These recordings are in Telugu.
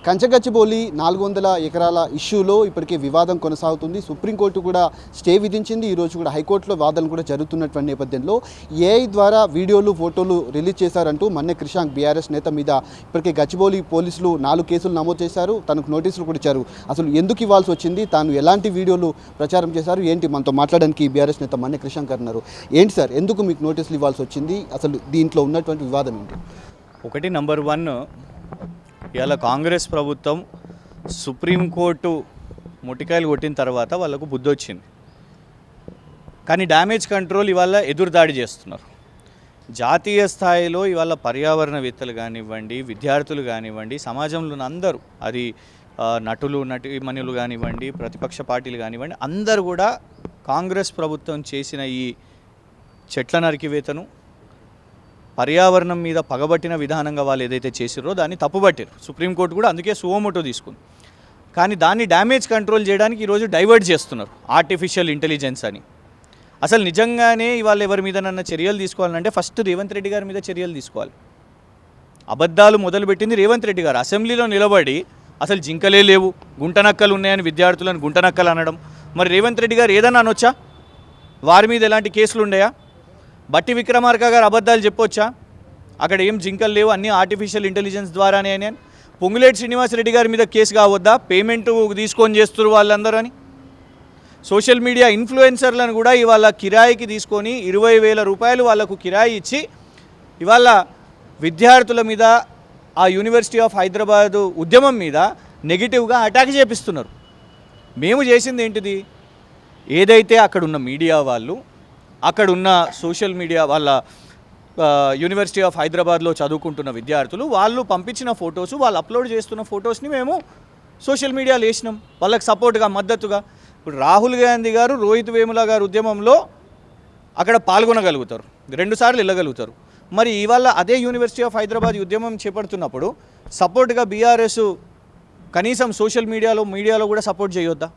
కంచగచ్చిబౌలి 400 ఎకరాల ఇష్యూలో ఇప్పటికే వివాదం కొనసాగుతుంది. సుప్రీంకోర్టు కూడా స్టే విధించింది. ఈరోజు కూడా హైకోర్టులో వాదనలు కూడా జరుగుతున్నటువంటి నేపథ్యంలో ఏఐ ద్వారా వీడియోలు ఫోటోలు రిలీజ్ చేశారంటూ మన్నే క్రిషాంక్ బీఆర్ఎస్ నేత మీద ఇప్పటికే గచ్చిబౌలి పోలీసులు 4 కేసులు నమోదు చేశారు. తనకు నోటీసులు కూడా ఇచ్చారు. అసలు ఎందుకు ఇవ్వాల్సి వచ్చింది, తాను ఎలాంటి వీడియోలు ప్రచారం చేశారు ఏంటి, మనతో మాట్లాడడానికి బీఆర్ఎస్ నేత మన్నే క్రిషాంక్ అన్నారు. ఏంటి సార్, ఎందుకు మీకు నోటీసులు ఇవ్వాల్సి వచ్చింది, అసలు దీంట్లో ఉన్నటువంటి వివాదం ఏంటి? ఒకటి, నంబర్ 1, ఇవాళ కాంగ్రెస్ ప్రభుత్వం సుప్రీంకోర్టు ముటికాయలు కొట్టిన తర్వాత వాళ్ళకు బుద్ధి వచ్చింది. కానీ డ్యామేజ్ కంట్రోల్ ఇవాళ ఎదురుదాడి చేస్తున్నారు. జాతీయ స్థాయిలో ఇవాళ పర్యావరణవేత్తలు కానివ్వండి, విద్యార్థులు కానివ్వండి, సమాజంలో అందరూ, అది నటులు నటీమణులు కానివ్వండి, ప్రతిపక్ష పార్టీలు కానివ్వండి, అందరూ కూడా కాంగ్రెస్ ప్రభుత్వం చేసిన ఈ చెట్ల నరికివేతను, పర్యావరణం మీద పగబట్టిన విధానంగా వాళ్ళు ఏదైతే చేసిరో దాన్ని తప్పుబట్టారు. సుప్రీంకోర్టు కూడా అందుకే సువోమోటో తీసుకుంది. కానీ దాన్ని డ్యామేజ్ కంట్రోల్ చేయడానికి ఈరోజు డైవర్ట్ చేస్తున్నారు, ఆర్టిఫిషియల్ ఇంటెలిజెన్స్ అని. అసలు నిజంగానే ఇవాళ ఎవరి మీదనన్నా చర్యలు తీసుకోవాలంటే ఫస్ట్ రేవంత్ రెడ్డి గారి మీద చర్యలు తీసుకోవాలి. అబద్ధాలు మొదలుపెట్టింది రేవంత్ రెడ్డి గారు. అసెంబ్లీలో నిలబడి అసలు జింకలే లేవు, గుంటనక్కలు ఉన్నాయని విద్యార్థులను గుంటనక్కలు అనడం. మరి రేవంత్ రెడ్డి గారు ఏదన్నా అనొచ్చా? వారి మీద ఎలాంటి కేసులు ఉండయా? బట్టి విక్రమార్క గారు అబద్ధాలు చెప్పొచ్చా? అక్కడ ఏం జింకలు లేవు, అన్నీ ఆర్టిఫిషియల్ ఇంటెలిజెన్స్ ద్వారానే అని. పొంగులేటి శ్రీనివాసరెడ్డి గారి మీద కేసు కావద్దా? పేమెంట్ తీసుకొని చేస్తున్నారు వాళ్ళందరూ అని. సోషల్ మీడియా ఇన్ఫ్లుయెన్సర్లను కూడా ఇవాళ కిరాయికి తీసుకొని 20,000 రూపాయలు వాళ్ళకు కిరాయి ఇచ్చి ఇవాళ విద్యార్థుల మీద, ఆ యూనివర్సిటీ ఆఫ్ హైదరాబాద్ ఉద్యమం మీద నెగిటివ్గా అటాక్ చేపిస్తున్నారు. మేము చేసింది ఏంటిది? ఏదైతే అక్కడున్న మీడియా వాళ్ళు, అక్కడున్న సోషల్ మీడియా వాళ్ళ, యూనివర్సిటీ ఆఫ్ హైదరాబాద్లో చదువుకుంటున్న విద్యార్థులు వాళ్ళు పంపించిన ఫొటోస్, వాళ్ళు అప్లోడ్ చేస్తున్న ఫొటోస్ని మేము సోషల్ మీడియాలో వేసినాం వాళ్ళకి సపోర్ట్గా, మద్దతుగా. ఇప్పుడు రాహుల్ గాంధీ గారు, రోహిత్ వేముల గారు ఉద్యమంలో అక్కడ పాల్గొనగలుగుతారు, 2 సార్లు వెళ్ళగలుగుతారు. మరి ఇవాళ అదే యూనివర్సిటీ ఆఫ్ హైదరాబాద్ ఉద్యమం చేపడుతున్నప్పుడు సపోర్ట్గా బీఆర్ఎస్ కనీసం సోషల్ మీడియాలో కూడా సపోర్ట్ చేయొద్దా?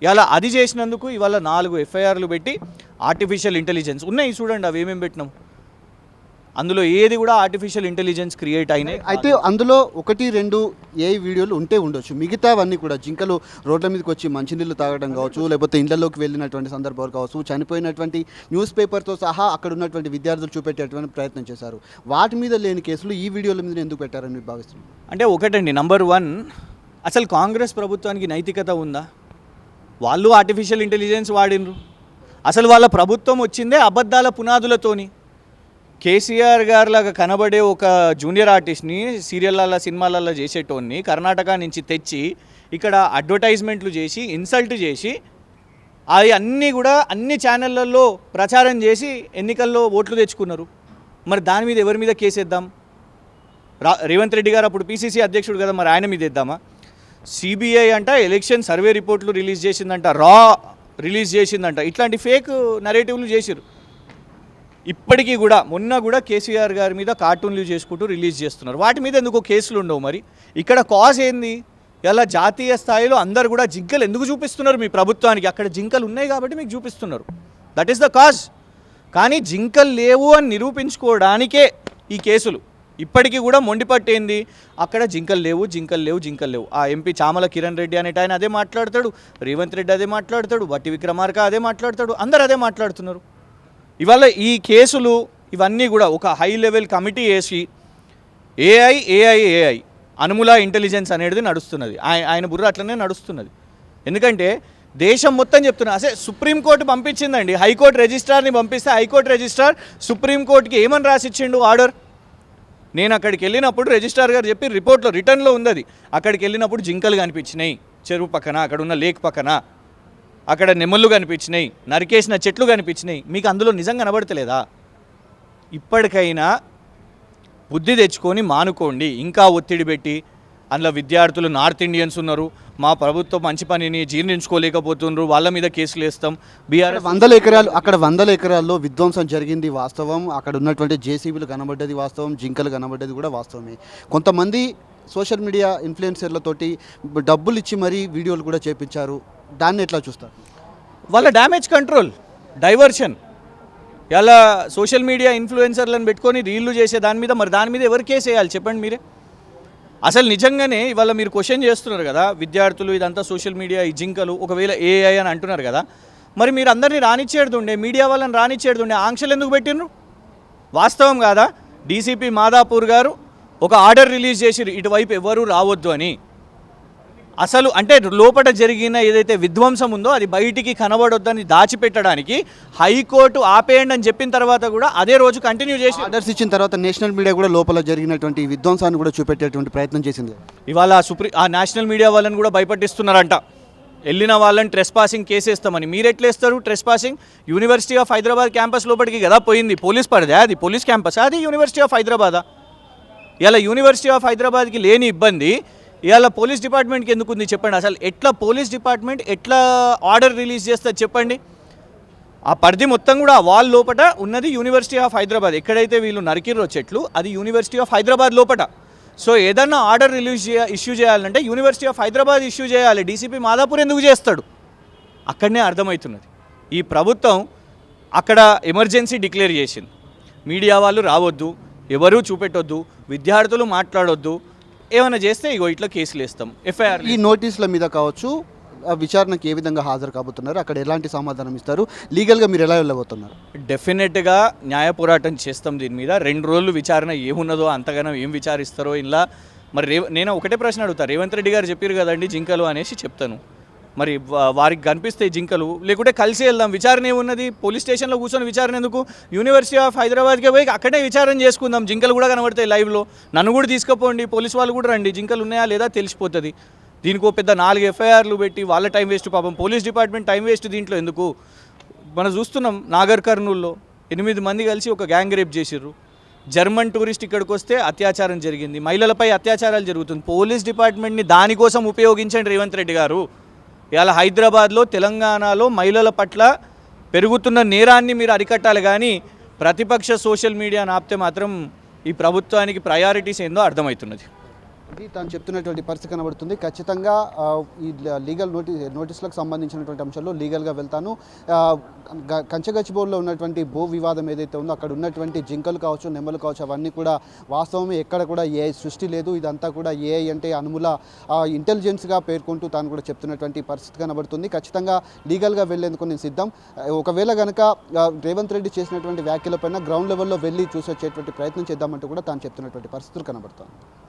ఇలా అది చేసినందుకు ఇవాళ 4 ఎఫ్ఐఆర్లు పెట్టి ఆర్టిఫిషియల్ ఇంటెలిజెన్స్ ఉన్నాయి, చూడండి అవి ఏమేమి పెట్టినాం. అందులో ఏది కూడా ఆర్టిఫిషియల్ ఇంటెలిజెన్స్ క్రియేట్ అయినాయి. అయితే అందులో 1-2 ఏఐ వీడియోలు ఉండొచ్చు, మిగతావన్నీ కూడా జింకలు రోడ్ల మీదకి వచ్చి మంచినీళ్ళు తాగడం కావచ్చు, లేకపోతే ఇళ్లలోకి వెళ్ళినటువంటి సందర్భాలు కావచ్చు, చనిపోయినటువంటి న్యూస్ పేపర్తో సహా అక్కడ ఉన్నటువంటి విద్యార్థులు చూపెట్టేటువంటి ప్రయత్నం చేశారు. వాటి మీద లేని కేసులు ఈ వీడియోల మీద ఎందుకు పెట్టారని మీరు భావిస్తున్నారు? అంటే ఒకటండి, నంబర్ 1, అసలు కాంగ్రెస్ ప్రభుత్వానికి నైతికత ఉందా? వాళ్ళు ఆర్టిఫిషియల్ ఇంటెలిజెన్స్ వాడినరు. అసలు వాళ్ళ ప్రభుత్వం వచ్చిందే అబద్ధాల పునాదులతోని. కేసీఆర్ గారిలాగా కనబడే ఒక జూనియర్ ఆర్టిస్ట్ని సీరియళ్ళల్లో, సినిమాలలో చేసేటోన్ని కర్ణాటక నుంచి తెచ్చి ఇక్కడ అడ్వర్టైజ్మెంట్లు చేసి, ఇన్సల్ట్ చేసి, అవి అన్నీ కూడా అన్ని ఛానళ్ళల్లో ప్రచారం చేసి ఎన్నికల్లో ఓట్లు తెచ్చుకున్నారు. మరి దాని మీద ఎవరి మీద కేసేద్దాం? రేవంత్ రెడ్డి గారు అప్పుడు పీసీసీ అధ్యక్షుడు కదా, మరి ఆయన మీద ఇద్దామా? సిబిఐ అంట ఎలక్షన్ సర్వే రిపోర్ట్లు రిలీజ్ చేసిందంట, రిలీజ్ చేసిందంట. ఇట్లాంటి ఫేక్ నరేటివ్లు చేసిరు. ఇప్పటికీ కూడా, మొన్న కూడా కేసీఆర్ గారి మీద కార్టూన్లు చేసుకుంటూ రిలీజ్ చేస్తున్నారు. వాటి మీద ఎందుకో కేసులు ఉండవు. మరి ఇక్కడ కాజ్ ఏంది? ఇలా జాతీయ స్థాయిలో అందరు కూడా జింకలు ఎందుకు చూపిస్తున్నారు మీ ప్రభుత్వానికి? అక్కడ జింకలు ఉన్నాయి కాబట్టి మీకు చూపిస్తున్నారు, దట్ ఈస్ ద కాజ్. కానీ జింకలు లేవు అని నిరూపించుకోవడానికే ఈ కేసులు. ఇప్పటికీ కూడా మొండిపట్టేంది, అక్కడ జింకలు లేవు. ఆ ఎంపీ చామల కిరణ్ రెడ్డి అనేట ఆయన అదే మాట్లాడతాడు, రేవంత్ రెడ్డి అదే మాట్లాడతాడు, బట్టి విక్రమార్క అదే మాట్లాడతాడు, అందరు అదే మాట్లాడుతున్నారు. ఇవాళ ఈ కేసులు ఇవన్నీ కూడా ఒక హై లెవెల్ కమిటీ వేసి ఏఐ అనుములా ఇంటెలిజెన్స్ అనేది నడుస్తున్నది. ఆయన బుర్ర అట్లనే నడుస్తున్నది. ఎందుకంటే దేశం మొత్తం చెప్తున్నా, అసలు సుప్రీంకోర్టు పంపించిందండి, హైకోర్టు రిజిస్ట్రార్ని పంపిస్తే హైకోర్టు రిజిస్ట్రార్ సుప్రీంకోర్టుకి ఏమని రాసిచ్చిండు ఆర్డర్? నేను అక్కడికి వెళ్ళినప్పుడు రిజిస్ట్రార్ గారు చెప్పి రిపోర్ట్లో రిటర్న్లో ఉంది అది. అక్కడికి వెళ్ళినప్పుడు జింకలు కనిపించినాయి చెరువు పక్కన, అక్కడ ఉన్న లేక్ పక్కన, అక్కడ నెమళ్ళు కనిపించినాయి, నరికేసిన చెట్లు కనిపించినాయి. మీకు అందులో నిజంగా కనబడతలేదా? ఇప్పటికైనా బుద్ధి తెచ్చుకొని మానుకోండి. ఇంకా ఒత్తిడి పెట్టి అందులో విద్యార్థులు నార్త్ ఇండియన్స్ ఉన్నారు, మా ప్రభుత్వం మంచి పనిని జీర్ణించుకోలేకపోతున్నారు, వాళ్ళ మీద కేసులు వేస్తాం. బీఆర్ఎస్ 100 ఎకరాల్లో విధ్వంసం జరిగింది వాస్తవం. అక్కడ ఉన్నటువంటి జేసీబీలు కనబడ్డది వాస్తవం, జింకలు కనబడ్డది కూడా వాస్తవమే. కొంతమంది సోషల్ మీడియా ఇన్ఫ్లుయెన్సర్లతోటి డబ్బులు ఇచ్చి మరీ వీడియోలు కూడా చేపించారు. దాన్ని ఎట్లా చూస్తారు? వాళ్ళ డ్యామేజ్ కంట్రోల్, డైవర్షన్. ఇలా సోషల్ మీడియా ఇన్ఫ్లుయెన్సర్లను పెట్టుకొని రీళ్లు చేసే దాని మీద, మరి దాని మీద ఎవరు కేసు వేయాలి చెప్పండి మీరే? అసలు నిజంగానే ఇవాళ మీరు క్వశ్చన్ చేస్తున్నారు కదా, విద్యార్థులు ఇదంతా సోషల్ మీడియా ఈ జింకలు ఒకవేళ ఏఐ అని అంటున్నారు కదా, మరి మీరు అందరినీ రానిచ్చేడుతుండే, మీడియా వాళ్ళని రానిచ్చేడుతుండే, ఆంక్షలు ఎందుకు పెట్టిండ్రు? వాస్తవం కాదా? డీసీపీ మాదాపూర్ గారు ఒక ఆర్డర్ రిలీజ్ చేసిరు ఇటువైపు ఎవరు రావద్దు అని. అసలు అంటే లోపల జరిగిన ఏదైతే విధ్వంసం ఉందో అది బయటికి కనబడొద్దని దాచిపెట్టడానికి హైకోర్టు ఆపేయండి అని చెప్పిన తర్వాత కూడా అదే రోజు కంటిన్యూ చేసి ఆర్డర్స్ ఇచ్చిన తర్వాత నేషనల్ మీడియా కూడా లోపల జరిగినటువంటి విధ్వంసాన్ని కూడా చూపెట్టేటువంటి ప్రయత్నం చేసింది. ఇవాళ ఆ నేషనల్ మీడియా వాళ్ళని కూడా భయపట్టిస్తున్నారంట. వెళ్ళిన వాళ్ళని ట్రెస్ పాసింగ్ కేసు వేస్తామని. మీరు ఎట్లా వేస్తారు trespassing? University of Hyderabad campus లోపలికి కదా పోయింది. పోలీస్ పడదా? అది పోలీస్ క్యాంపస్, అది యూనివర్సిటీ ఆఫ్ హైదరాబాదా? ఇలా యూనివర్సిటీ ఆఫ్ హైదరాబాద్కి లేని ఇబ్బంది ఇవాళ పోలీస్ డిపార్ట్మెంట్కి ఎందుకు ఉంది చెప్పండి? అసలు ఎట్లా పోలీస్ డిపార్ట్మెంట్ ఎట్లా ఆర్డర్ రిలీజ్ చేస్తుంది చెప్పండి? ఆ పరిధి మొత్తం కూడా ఆ వాల్ లోపట ఉన్నది యూనివర్సిటీ ఆఫ్ హైదరాబాద్. ఎక్కడైతే వీళ్ళు నరికిర్రో చెట్లు అది యూనివర్సిటీ ఆఫ్ హైదరాబాద్ లోపట. సో ఏదన్నా ఆర్డర్ ఇష్యూ చేయాలంటే యూనివర్సిటీ ఆఫ్ హైదరాబాద్ ఇష్యూ చేయాలి. డీసీపీ మాదాపూర్ ఎందుకు చేస్తాడు? అక్కడనే అర్థమవుతున్నది ఈ ప్రభుత్వం అక్కడ ఎమర్జెన్సీ డిక్లేర్ చేసింది. మీడియా వాళ్ళు రావద్దు, ఎవరూ చూపెట్టొద్దు, విద్యార్థులు మాట్లాడొద్దు, ఏమైనా చేస్తే ఇగో ఇట్లా కేసులు వేస్తాం, ఎఫ్ఐఆర్. ఈ నోటీసుల మీద కావచ్చు, విచారణకు ఏ విధంగా హాజరు కాబోతున్నారు, అక్కడ ఎలాంటి సమాధానం ఇస్తారు, లీగల్గా మీరు ఎలా వెళ్ళబోతున్నారు? డెఫినెట్గా న్యాయ పోరాటం చేస్తాం దీని మీద. 2 రోజులు విచారణ ఏమున్నదో అంతగానో ఏం విచారిస్తారో ఇలా. మరి నేను ఒకటే ప్రశ్న అడుగుతా, రేవంత్ రెడ్డి గారు చెప్పారు కదండి జింకలు అనేసి చెప్తాను. మరి వారికి కనిపిస్తే జింకలు, లేకుంటే కలిసి వెళ్దాం. విచారణ ఏమున్నది? పోలీస్ స్టేషన్లో కూర్చొని విచారణ ఎందుకు? యూనివర్సిటీ ఆఫ్ హైదరాబాద్కే పోయి అక్కడే విచారణ చేసుకుందాం. జింకలు కూడా కనబడతాయి లైవ్లో. నన్ను కూడా తీసుకుపోండి, పోలీస్ వాళ్ళు కూడా రండి, జింకలు ఉన్నాయా లేదా తెలిసిపోతుంది. దీనికో పెద్ద 4 ఎఫ్ఐఆర్లు పెట్టి వాళ్ళ టైం వేస్ట్, పాపం పోలీస్ డిపార్ట్మెంట్ టైం వేస్ట్ దీంట్లో ఎందుకు? మనం చూస్తున్నాం నాగర్ కర్నూల్లో 8 మంది కలిసి ఒక గ్యాంగ్ రేప్ చేసిర్రు. జర్మన్ టూరిస్ట్ ఇక్కడికి వస్తే అత్యాచారం జరిగింది, మహిళలపై అత్యాచారాలు జరుగుతుంది. పోలీస్ డిపార్ట్మెంట్ని దానికోసం ఉపయోగించండి రేవంత్ రెడ్డి గారు. ఇవాళ హైదరాబాద్లో తెలంగాణలో మహిళల పట్ల పెరుగుతున్న నేరాన్ని మీరు అరికట్టాలి, కానీ ప్రతిపక్ష సోషల్ మీడియాను ఆపితే మాత్రం ఈ ప్రభుత్వానికి ప్రయారిటీస్ ఏందో అర్థమవుతున్నది. ఇది తాను చెప్తున్నటువంటి పరిస్థితి కనబడుతుంది. ఖచ్చితంగా ఈ లీగల్ నోటీసులకు సంబంధించినటువంటి అంశాల్లో లీగల్గా వెళ్తాను. కంచగచ్చిబౌలిలో ఉన్నటువంటి భూ వివాదం ఏదైతే ఉందో అక్కడ ఉన్నటువంటి జింకలు కావచ్చు, నెమ్మలు కావచ్చు, అవన్నీ కూడా వాస్తవమే. ఎక్కడ కూడా ఏఐ సృష్టి లేదు. ఇదంతా కూడా ఏఐ అంటే అనుముల ఇంటెలిజెన్స్గా పేర్కొంటూ తాను కూడా చెప్తున్నటువంటి పరిస్థితి కనబడుతుంది. ఖచ్చితంగా లీగల్గా వెళ్లేందుకు నేను సిద్ధం. ఒకవేళ కనుక రేవంత్ రెడ్డి చేసినటువంటి వ్యాఖ్యలపైన గ్రౌండ్ లెవెల్లో వెళ్ళి చూసొచ్చేటువంటి ప్రయత్నం చేద్దామంటూ కూడా తాను చెప్తున్నటువంటి పరిస్థితులు కనబడుతుంది.